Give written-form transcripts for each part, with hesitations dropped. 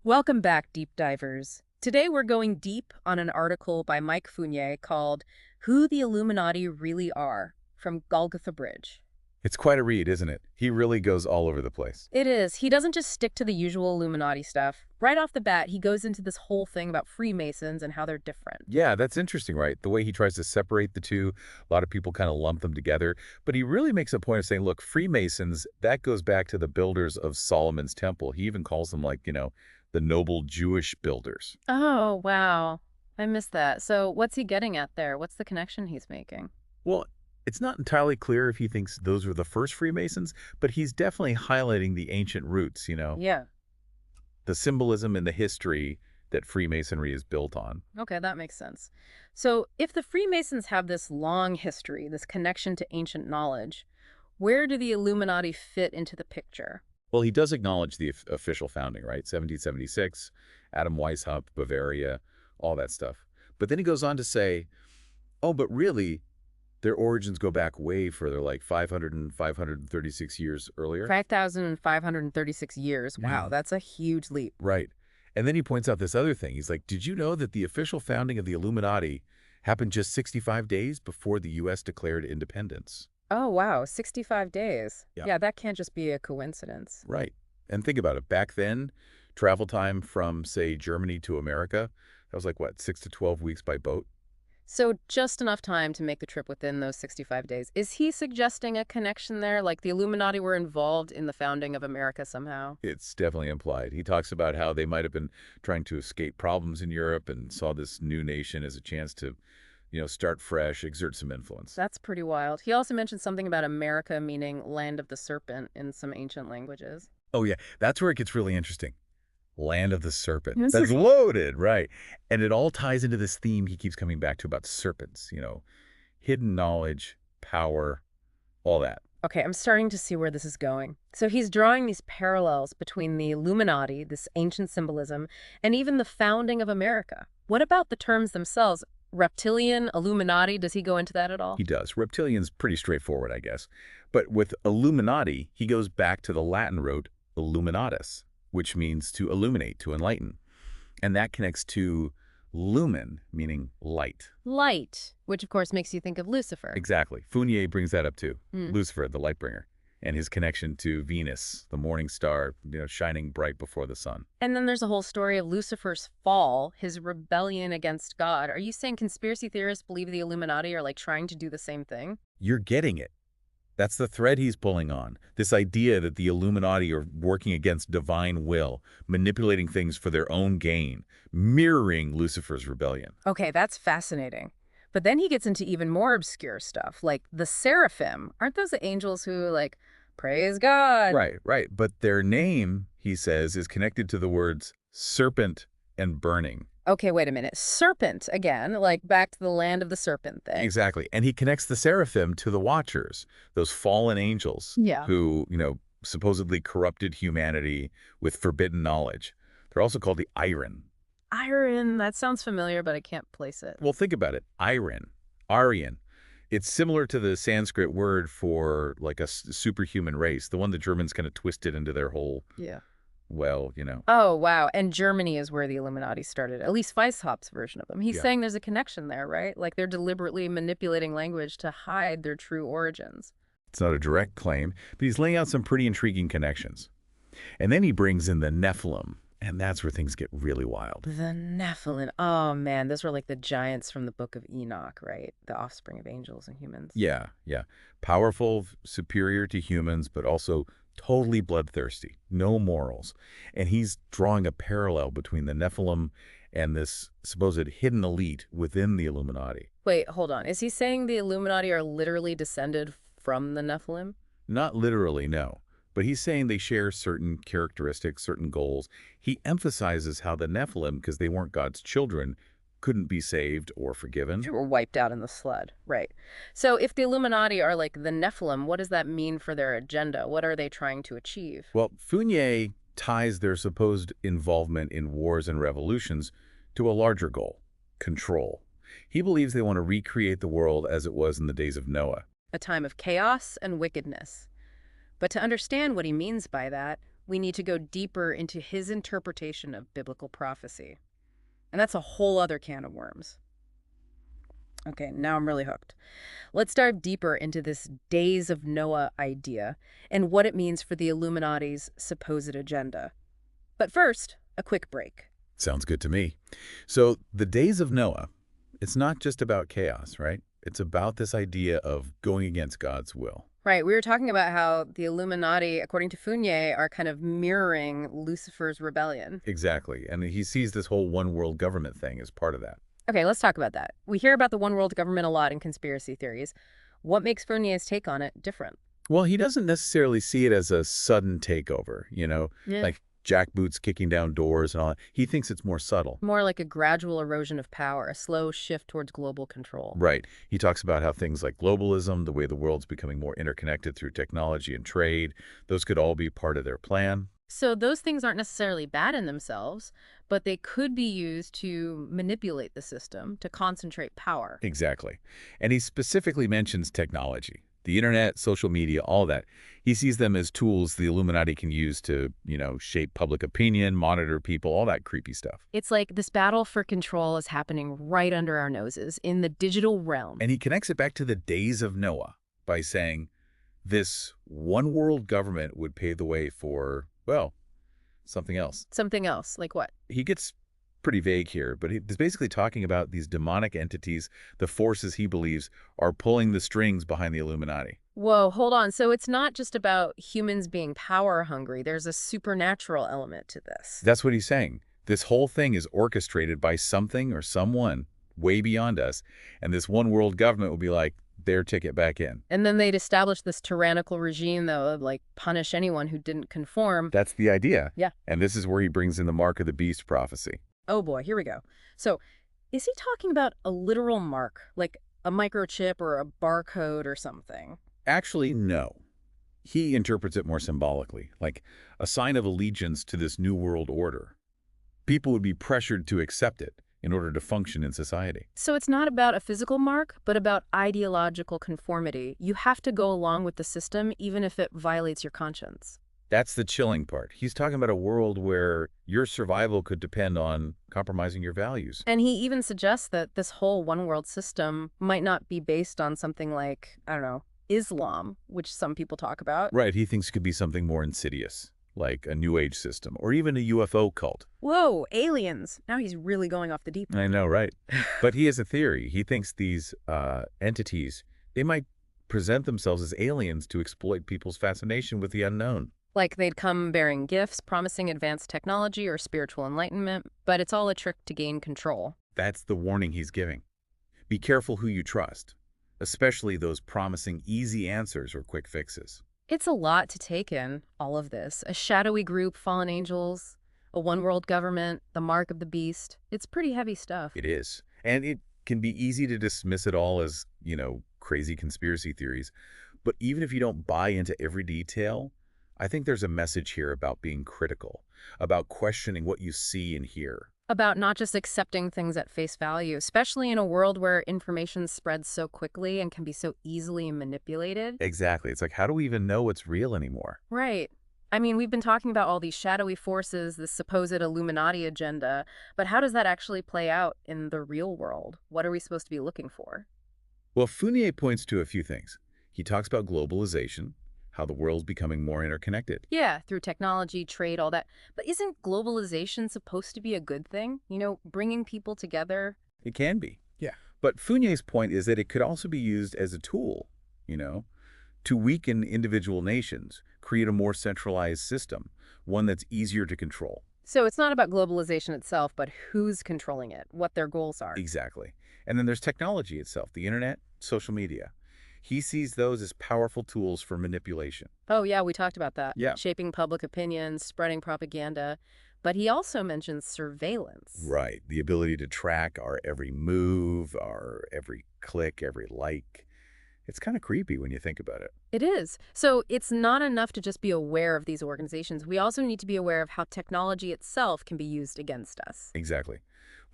Welcome back, deep divers. Today we're going deep on an article by Mike Fournier called Who the Illuminati Really Are from Golgotha Bridge. It's quite a read, isn't it? He really goes all over the place. It is. He doesn't just stick to the usual Illuminati stuff. Right off the bat, he goes into this whole thing about Freemasons and how they're different. Yeah, that's interesting, right? The way he tries to separate the two, a lot of people kind of lump them together. But he really makes a point of saying, look, Freemasons, that goes back to the builders of Solomon's temple. He even calls them like, the noble Jewish builders. Oh, wow. I missed that. So what's he getting at there? What's the connection he's making? Well, it's not entirely clear if he thinks those were the first Freemasons, but he's definitely highlighting the ancient roots, Yeah. the symbolism and the history that Freemasonry is built on. Okay, that makes sense. So if the Freemasons have this long history, this connection to ancient knowledge, where do the Illuminati fit into the picture? Well, he does acknowledge the official founding, right? 1776, Adam Weishaupt, Bavaria, all that stuff. But then he goes on to say, oh, but really, their origins go back way further, like 500 and 536 years earlier. 5,536 years. Wow, Yeah. that's a huge leap. Right. And then he points out this other thing. He's like, did you know that the official founding of the Illuminati happened just 65 days before the U.S. declared independence? Oh, wow, 65 days. Yeah. Yeah, that can't just be a coincidence. Right. And think about it. Back then, travel time from, say, Germany to America, that was like, what, 6 to 12 weeks by boat? So just enough time to make the trip within those 65 days. Is he suggesting a connection there? Like the Illuminati were involved in the founding of America somehow? It's definitely implied. He talks about how they might have been trying to escape problems in Europe and saw this new nation as a chance to, start fresh, exert some influence. That's pretty wild. He also mentioned something about America meaning land of the serpent in some ancient languages. Oh, yeah. That's where it gets really interesting. Land of the serpent. Yes. That's loaded, right? And it all ties into this theme he keeps coming back to about serpents, hidden knowledge, power, all that. Okay, I'm starting to see where this is going. So he's drawing these parallels between the Illuminati, this ancient symbolism, and even the founding of America. What about the terms themselves? Reptilian, Illuminati, does he go into that at all? He does. Reptilian's pretty straightforward, I guess. But with Illuminati, he goes back to the Latin root illuminatus, which means to illuminate, to enlighten. And that connects to lumen, meaning light. Light, which of course makes you think of Lucifer. Exactly. Fournier brings that up too. Hmm. Lucifer, the light bringer, and his connection to Venus, the morning star, shining bright before the sun. And then there's a whole story of Lucifer's fall, his rebellion against God. Are you saying conspiracy theorists believe the Illuminati are like trying to do the same thing? You're getting it. That's the thread he's pulling on. This idea that the Illuminati are working against divine will, manipulating things for their own gain, mirroring Lucifer's rebellion. Okay, that's fascinating. But then he gets into even more obscure stuff, like the seraphim. Aren't those the angels who, like, praise God? Right, right. But their name, he says, is connected to the words serpent and burning. Okay, wait a minute. Serpent again, like back to the land of the serpent thing. Exactly. And he connects the seraphim to the watchers, those fallen angels Yeah. who, supposedly corrupted humanity with forbidden knowledge. They're also called the Iron. Iron, that sounds familiar, but I can't place it. Well, think about it. Iron, Aryan. It's similar to the Sanskrit word for like a superhuman race, the one the Germans kind of twisted into their whole, Yeah. well. Oh, wow. And Germany is where the Illuminati started, at least Weishaupt's version of them. He's Yeah. saying there's a connection there, right? Like they're deliberately manipulating language to hide their true origins. It's not a direct claim, but he's laying out some pretty intriguing connections. And then he brings in the Nephilim, and that's where things get really wild. The Nephilim. Oh, man. Those were like the giants from the Book of Enoch, right? The offspring of angels and humans. Yeah, yeah. Powerful, superior to humans, but also totally bloodthirsty, no morals. And he's drawing a parallel between the Nephilim and this supposed hidden elite within the Illuminati. Wait, hold on. Is he saying the Illuminati are literally descended from the Nephilim? Not literally, no. But he's saying they share certain characteristics, certain goals. He emphasizes how the Nephilim, because they weren't God's children, couldn't be saved or forgiven. Who were wiped out in the flood, right? So if the Illuminati are like the Nephilim, what does that mean for their agenda? What are they trying to achieve? Well, Fournier ties their supposed involvement in wars and revolutions to a larger goal, control. He believes they want to recreate the world as it was in the days of Noah. A time of chaos and wickedness. But to understand what he means by that, we need to go deeper into his interpretation of biblical prophecy. And that's a whole other can of worms. Okay, now I'm really hooked. Let's dive deeper into this Days of Noah idea and what it means for the Illuminati's supposed agenda. But first, a quick break. Sounds good to me. So the days of Noah, it's not just about chaos, right? It's about this idea of going against God's will. Right, we were talking about how the Illuminati, according to Fournier, are kind of mirroring Lucifer's rebellion. Exactly. And he sees this whole one world government thing as part of that. Okay, let's talk about that. We hear about the one world government a lot in conspiracy theories. What makes Fournier's take on it different? Well, he doesn't necessarily see it as a sudden takeover, Yeah. like jackboots kicking down doors and all that. He thinks it's more subtle. More like a gradual erosion of power, a slow shift towards global control. Right. He talks about how things like globalism, the way the world's becoming more interconnected through technology and trade, those could all be part of their plan. So those things aren't necessarily bad in themselves, but they could be used to manipulate the system, to concentrate power. Exactly. And he specifically mentions technology, the internet, social media, all that. He sees them as tools the Illuminati can use to, shape public opinion, monitor people, all that creepy stuff. It's like this battle for control is happening right under our noses in the digital realm. And he connects it back to the days of Noah by saying this one world government would pave the way for, well, something else. Something else, like what? He gets pretty vague here, but he's basically talking about these demonic entities, the forces he believes are pulling the strings behind the Illuminati. Whoa, hold on. So it's not just about humans being power hungry. There's a supernatural element to this. That's what he's saying. This whole thing is orchestrated by something or someone way beyond us, and this one world government will be like, their ticket back in. And then they'd establish this tyrannical regime that would, like, punish anyone who didn't conform. That's the idea. Yeah. And this is where he brings in the mark of the beast prophecy. Oh boy, here we go. So, is he talking about a literal mark, like a microchip or a barcode or something? Actually, no. He interprets it more symbolically, like a sign of allegiance to this new world order. People would be pressured to accept it in order to function in society. So it's not about a physical mark, but about ideological conformity. You have to go along with the system, even if it violates your conscience. That's the chilling part. He's talking about a world where your survival could depend on compromising your values. And he even suggests that this whole one-world system might not be based on something like, I don't know, Islam, which some people talk about. Right, he thinks it could be something more insidious, like a New Age system, or even a UFO cult. Whoa, aliens. Now he's really going off the deep end. I know, right? But he has a theory. He thinks these entities, they might present themselves as aliens to exploit people's fascination with the unknown. Like they'd come bearing gifts, promising advanced technology or spiritual enlightenment, but it's all a trick to gain control. That's the warning he's giving. Be careful who you trust, especially those promising easy answers or quick fixes. It's a lot to take in, all of this. A shadowy group, fallen angels, a one-world government, the mark of the beast. It's pretty heavy stuff. It is. And it can be easy to dismiss it all as, crazy conspiracy theories. But even if you don't buy into every detail, I think there's a message here about being critical, about questioning what you see and hear. About not just accepting things at face value, especially in a world where information spreads so quickly and can be so easily manipulated. Exactly. It's like, how do we even know what's real anymore? Right. I mean, we've been talking about all these shadowy forces, this supposed Illuminati agenda, but how does that actually play out in the real world? What are we supposed to be looking for? Well, Fournier points to a few things. He talks about globalization, how the world's becoming more interconnected. Yeah, through technology, trade, all that. But isn't globalization supposed to be a good thing? Bringing people together? It can be. Yeah. But Fournier's point is that it could also be used as a tool, to weaken individual nations, create a more centralized system, one that's easier to control. So it's not about globalization itself, but who's controlling it, what their goals are. Exactly. And then there's technology itself, the internet, social media. He sees those as powerful tools for manipulation. Oh, yeah, we talked about that. Yeah. Shaping public opinion, spreading propaganda. But he also mentions surveillance. Right. The ability to track our every move, our every click, every like. It's kind of creepy when you think about it. It is. So it's not enough to just be aware of these organizations. We also need to be aware of how technology itself can be used against us. Exactly.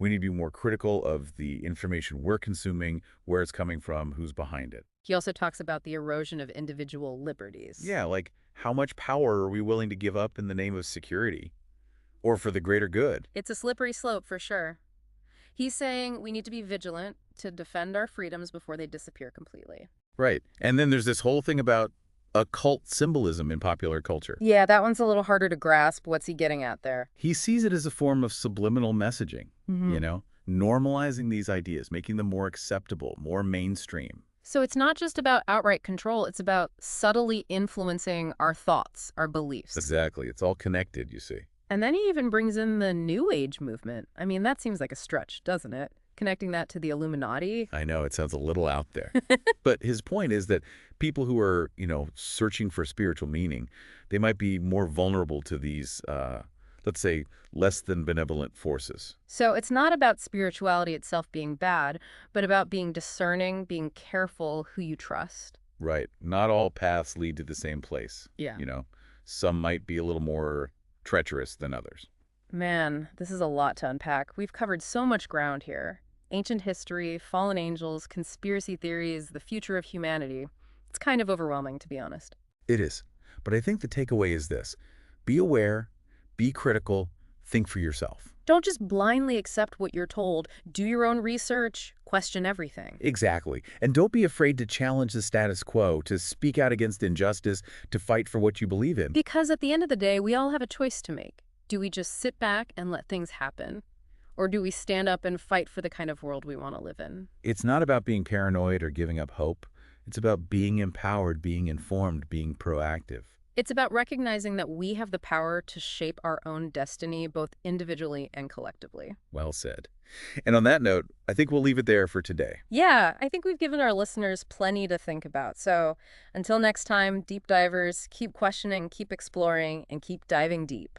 We need to be more critical of the information we're consuming, where it's coming from, who's behind it. He also talks about the erosion of individual liberties. Yeah, like how much power are we willing to give up in the name of security or for the greater good? It's a slippery slope for sure. He's saying we need to be vigilant to defend our freedoms before they disappear completely. Right. And then there's this whole thing about occult symbolism in popular culture. Yeah, that one's a little harder to grasp. What's he getting at there? He sees it as a form of subliminal messaging, normalizing these ideas, making them more acceptable, more mainstream. So it's not just about outright control, it's about subtly influencing our thoughts, our beliefs. Exactly. It's all connected, you see. And then he even brings in the New Age movement. I mean, that seems like a stretch, doesn't it? Connecting that to the Illuminati. I know, it sounds a little out there. But his point is that people who are, searching for spiritual meaning, they might be more vulnerable to these, let's say, less than benevolent forces. So it's not about spirituality itself being bad, but about being discerning, being careful who you trust. Right. Not all paths lead to the same place. Yeah. Some might be a little more treacherous than others. Man, this is a lot to unpack. We've covered so much ground here. Ancient history, fallen angels, conspiracy theories, the future of humanity. It's kind of overwhelming, to be honest. It is. But I think the takeaway is this. Be aware, be critical, think for yourself. Don't just blindly accept what you're told. Do your own research. Question everything. Exactly. And don't be afraid to challenge the status quo, to speak out against injustice, to fight for what you believe in. Because at the end of the day, we all have a choice to make. Do we just sit back and let things happen? Or do we stand up and fight for the kind of world we want to live in? It's not about being paranoid or giving up hope. It's about being empowered, being informed, being proactive. It's about recognizing that we have the power to shape our own destiny, both individually and collectively. Well said. And on that note, I think we'll leave it there for today. Yeah, I think we've given our listeners plenty to think about. So until next time, deep divers, keep questioning, keep exploring, and keep diving deep.